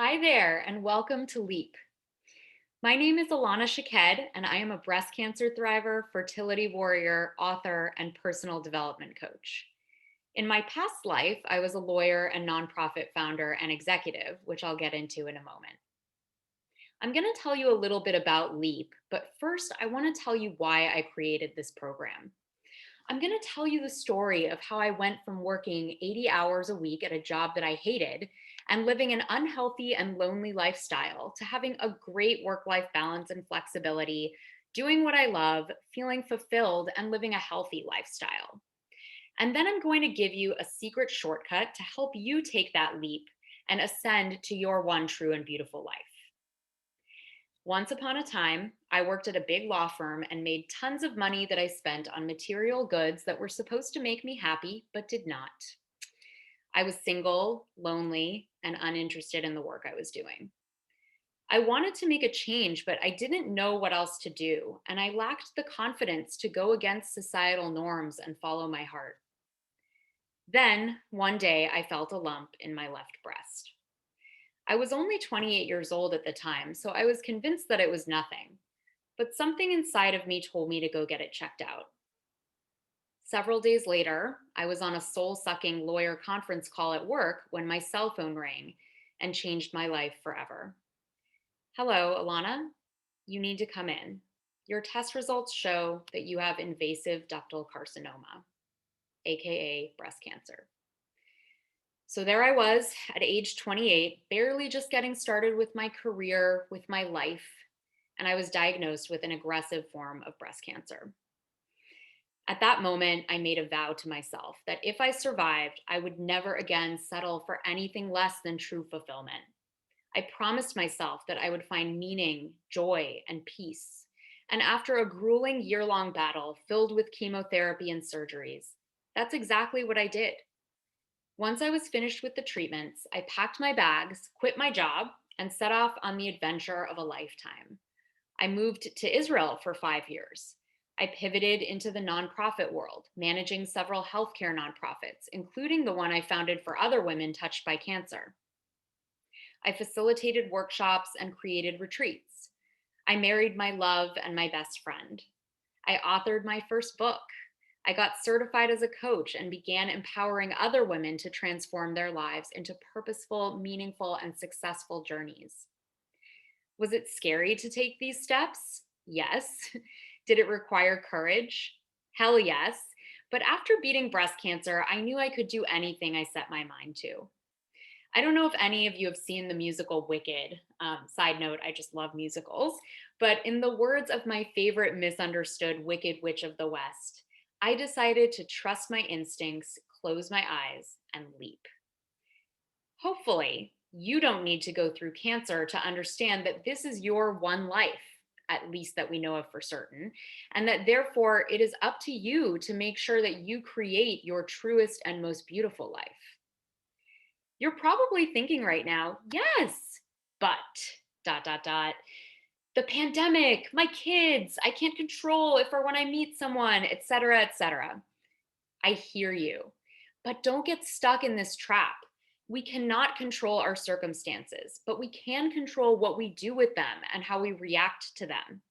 Hi there, and welcome to Leap. My name is Alona Shaked, and I am a breast cancer thriver, fertility warrior, author, and personal development coach. In my past life, I was a lawyer and nonprofit founder and executive, which I'll get into in a moment. I'm going to tell you a little bit about Leap, but first, I want to tell you why I created this program. I'm going to tell you the story of how I went from working 80 hours a week at a job that I hated and living an unhealthy and lonely lifestyle to having a great work life balance and flexibility, doing what I love, feeling fulfilled, and living a healthy lifestyle. And then I'm going to give you a secret shortcut to help you take that leap and ascend to your one true and beautiful life. Once upon a time, I worked at a big law firm and made tons of money that I spent on material goods that were supposed to make me happy, but did not. I was single, lonely, and uninterested in the work I was doing. I wanted to make a change, but I didn't know what else to do, and I lacked the confidence to go against societal norms and follow my heart. Then, one day, I felt a lump in my left breast. I was only 28 years old at the time, so I was convinced that it was nothing. But something inside of me told me to go get it checked out. Several days later, I was on a soul sucking lawyer conference call at work when my cell phone rang and changed my life forever. Hello, Alana. You need to come in. Your test results show that you have invasive ductal carcinoma, AKA breast cancer. So there I was at age 28, barely just getting started with my career, with my life, and I was diagnosed with an aggressive form of breast cancer. At that moment, I made a vow to myself that if I survived, I would never again settle for anything less than true fulfillment. I promised myself that I would find meaning, joy, and peace. And after a grueling year-long battle filled with chemotherapy and surgeries, that's exactly what I did. Once I was finished with the treatments, I packed my bags, quit my job, and set off on the adventure of a lifetime. I moved to Israel for 5 years. I pivoted into the nonprofit world, managing several healthcare nonprofits, including the one I founded for other women touched by cancer. I facilitated workshops and created retreats. I married my love and my best friend. I authored my first book. I got certified as a coach and began empowering other women to transform their lives into purposeful, meaningful, and successful journeys. Was it scary to take these steps? Yes. Did it require courage? Hell yes. But after beating breast cancer, I knew I could do anything I set my mind to. I don't know if any of you have seen the musical Wicked. Side note, I just love musicals. But in the words of my favorite misunderstood Wicked Witch of the West, I decided to trust my instincts, close my eyes, and leap. Hopefully, you don't need to go through cancer to understand that this is your one life, at least that we know of for certain, and that therefore it is up to you to make sure that you create your truest and most beautiful life. You're probably thinking right now, yes, but dot, dot, dot. The pandemic, my kids, I can't control if or when I meet someone, et cetera, et cetera. I hear you, but don't get stuck in this trap. We cannot control our circumstances, but we can control what we do with them and how we react to them.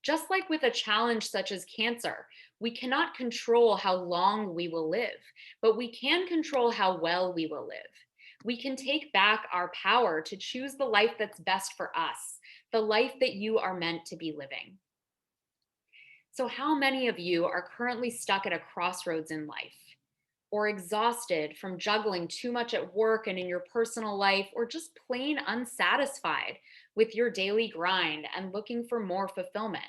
Just like with a challenge such as cancer, we cannot control how long we will live, but we can control how well we will live. We can take back our power to choose the life that's best for us, the life that you are meant to be living. So, how many of you are currently stuck at a crossroads in life, or exhausted from juggling too much at work and in your personal life, or just plain unsatisfied with your daily grind and looking for more fulfillment?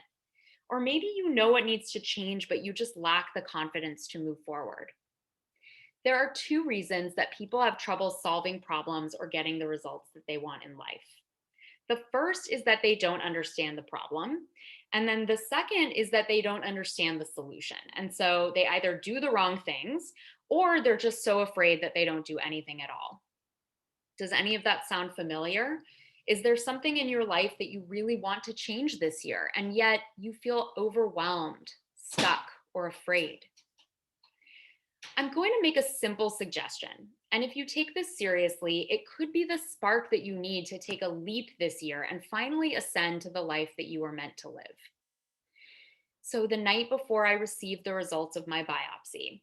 Or maybe you know what needs to change, but you just lack the confidence to move forward. There are two reasons that people have trouble solving problems or getting the results that they want in life. The first is that they don't understand the problem. And then the second is that they don't understand the solution. And so they either do the wrong things or they're just so afraid that they don't do anything at all. Does any of that sound familiar? Is there something in your life that you really want to change this year, and yet you feel overwhelmed, stuck, or afraid? I'm going to make a simple suggestion. And if you take this seriously, it could be the spark that you need to take a leap this year and finally ascend to the life that you were meant to live. So, the night before I received the results of my biopsy,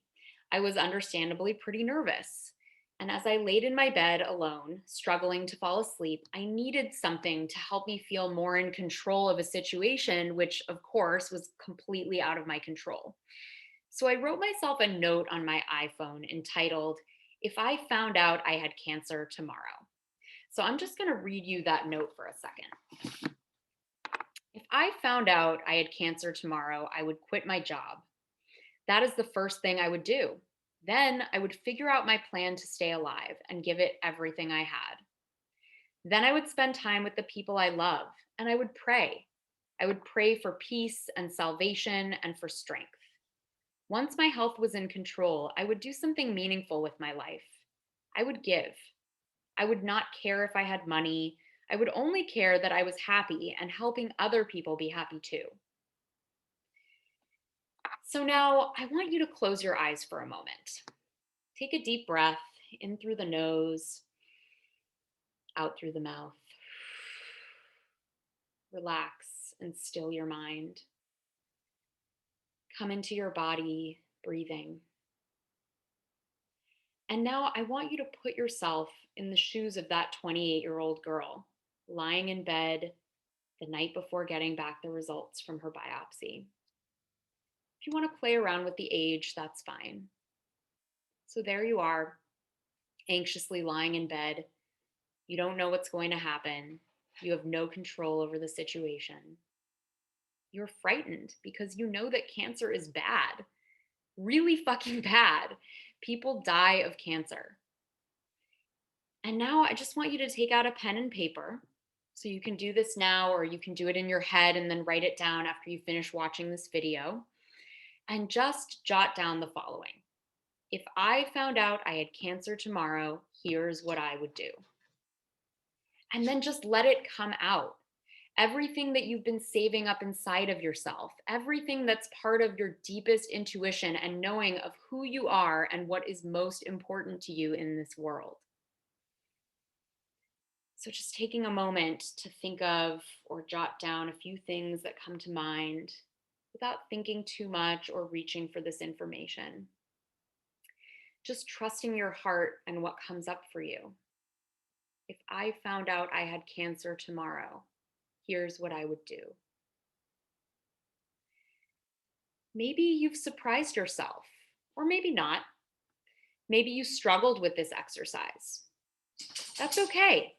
I was understandably pretty nervous. And as I laid in my bed alone, struggling to fall asleep, I needed something to help me feel more in control of a situation, which, of course, was completely out of my control. So, I wrote myself a note on my iPhone entitled, "If I found out I had cancer tomorrow." So, I'm just going to read you that note for a second. If I found out I had cancer tomorrow, I would quit my job. That is the first thing I would do. Then I would figure out my plan to stay alive and give it everything I had. Then I would spend time with the people I love and I would pray. I would pray for peace and salvation and for strength. Once my health was in control, I would do something meaningful with my life. I would give. I would not care if I had money. I would only care that I was happy and helping other people be happy too. So now I want you to close your eyes for a moment. Take a deep breath in through the nose, out through the mouth. Relax and still your mind. Come into your body, breathing. And now I want you to put yourself in the shoes of that 28-year-old girl lying in bed the night before getting back the results from her biopsy. If you want to play around with the age, that's fine. So there you are, anxiously lying in bed. You don't know what's going to happen. You have no control over the situation. You're frightened because you know that cancer is bad, really fucking bad. People die of cancer. And now I just want you to take out a pen and paper. So you can do this now, or you can do it in your head and then write it down after you finish watching this video. And just jot down the following. If I found out I had cancer tomorrow, here's what I would do. And then just let it come out. Everything that you've been saving up inside of yourself, everything that's part of your deepest intuition and knowing of who you are and what is most important to you in this world. So, just taking a moment to think of or jot down a few things that come to mind without thinking too much or reaching for this information. Just trusting your heart and what comes up for you. If I found out I had cancer tomorrow, here's what I would do. Maybe you've surprised yourself, or maybe not. Maybe you struggled with this exercise. That's okay.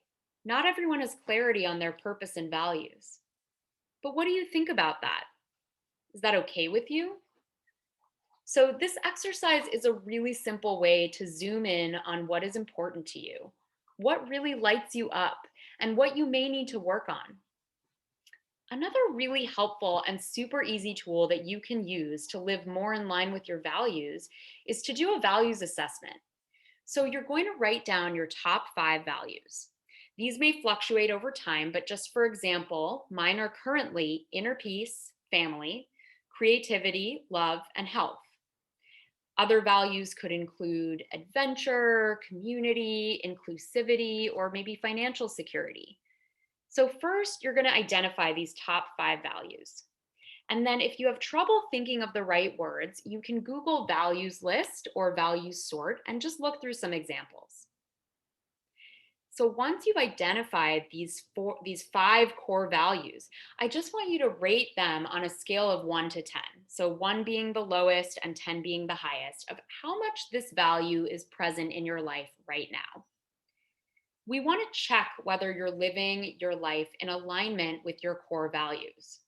Not everyone has clarity on their purpose and values. But what do you think about that? Is that okay with you? So, this exercise is a really simple way to zoom in on what is important to you, what really lights you up, and what you may need to work on. Another really helpful and super easy tool that you can use to live more in line with your values is to do a values assessment. So you're going to write down your top 5 values. These may fluctuate over time, but just for example, mine are currently inner peace, family, creativity, love, and health. Other values could include adventure, community, inclusivity, or maybe financial security. So, first, you're going to identify these top 5 values. And then, if you have trouble thinking of the right words, you can Google values list or values sort and just look through some examples. So, once you've identified these 5 core values, I just want you to rate them on a scale of 1 to 10. So, 1 being the lowest and 10 being the highest, of how much this value is present in your life right now. We want to check whether you're living your life in alignment with your core values.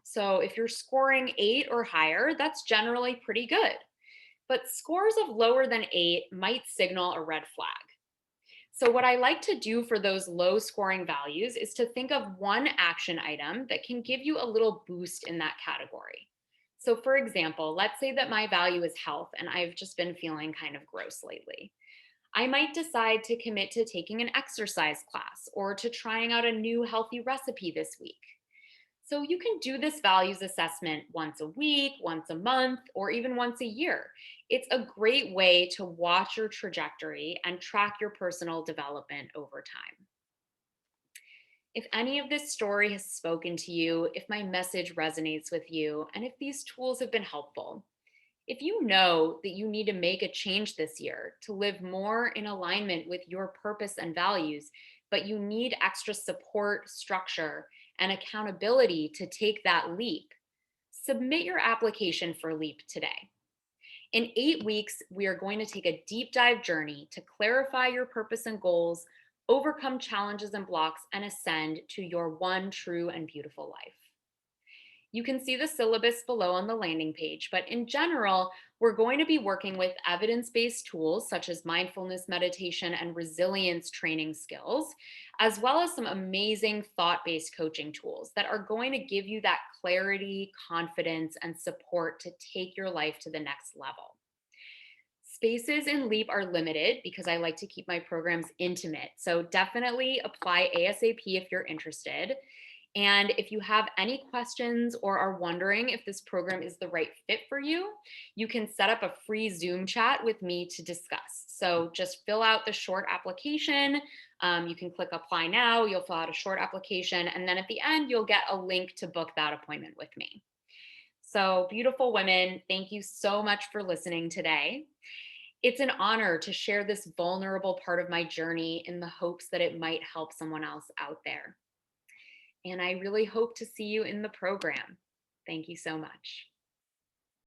So if you're scoring 8 or higher, that's generally pretty good. But scores of lower than 8 might signal a red flag. So what I like to do for those low scoring values is to think of one action item that can give you a little boost in that category. So for example, let's say that my value is health and I've just been feeling kind of gross lately. I might decide to commit to taking an exercise class or to trying out a new healthy recipe this week. So you can do this values assessment once a week, once a month, or even once a year. It's a great way to watch your trajectory and track your personal development over time. If any of this story has spoken to you, if my message resonates with you, and if these tools have been helpful, if you know that you need to make a change this year to live more in alignment with your purpose and values, but you need extra support, structure, and accountability to take that leap, submit your application for LEAP today. In 8 weeks, we are going to take a deep dive journey to clarify your purpose and goals, overcome challenges and blocks, and ascend to your one true and beautiful life. You can see the syllabus below on the landing page, but in general, we're going to be working with evidence based tools such as mindfulness meditation and resilience training skills, as well as some amazing thought based coaching tools that are going to give you that clarity, confidence, and support to take your life to the next level. Spaces in LEAP are limited because I like to keep my programs intimate. So definitely apply ASAP if you're interested. And if you have any questions or are wondering if this program is the right fit for you, you can set up a free Zoom chat with me to discuss. So just fill out the short application. You can click apply now, you'll fill out a short application, and then at the end, you'll get a link to book that appointment with me. So, beautiful women, thank you so much for listening today. It's an honor to share this vulnerable part of my journey in the hopes that it might help someone else out there. And I really hope to see you in the program. Thank you so much.